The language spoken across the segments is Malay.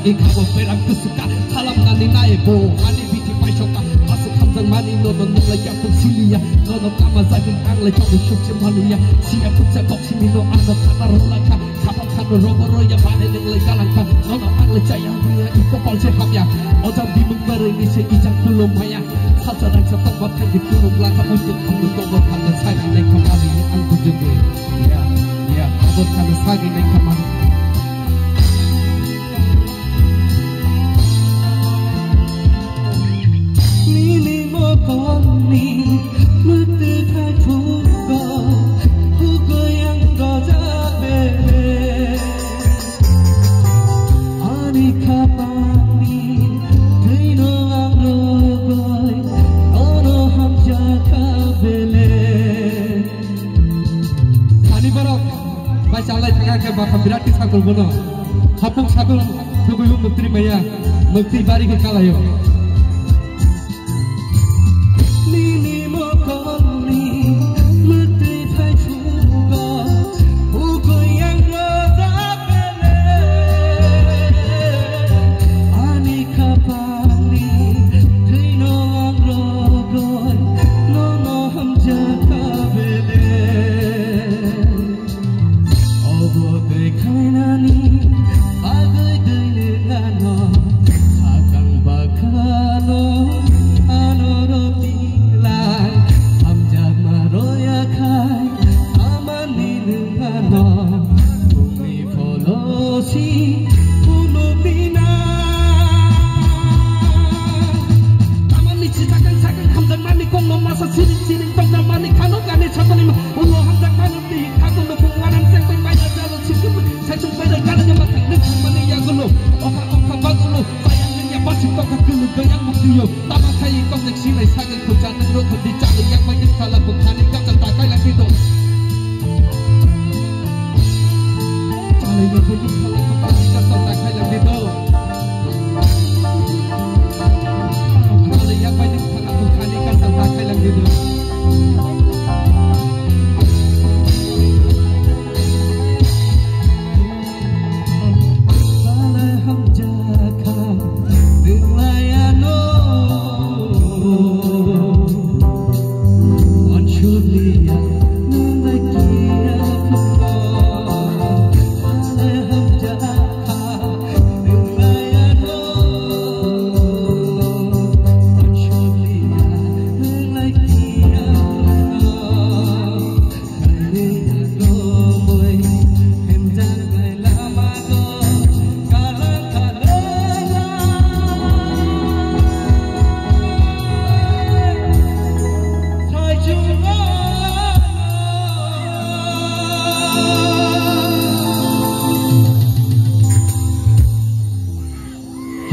Ikaw ang perang kusuka Halam na ni naibo Ani biti paisyoka Masuk hamzang mani Nono nulaya pun silia Nono kama zagin ang lejong Syuk jemalia Siya pun cakok simino Ano kata rolaka Kapal kano robo-roya Bane neng legalangka Nono ang lejaya Huya iko pol sehabya Ojam di menggeri Ni se ijang tulung maya Sajarang setempat Kan di turung laka Untuk kamu Gogo kanda sagi Neng kemari Ang kujebe Ya Gogo kanda sagi Neng kemari Kami Merdeka juga Hugo yang gajabe Anika pani Dino ang rogoy Ono hamja kabele Kani barok Baca alai tengah ke baka birati sakul bono Hapung sakul Hugo menteri maya Menteri bari ke kalayo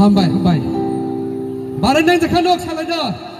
Hambai Barang yang jakan dok salah dah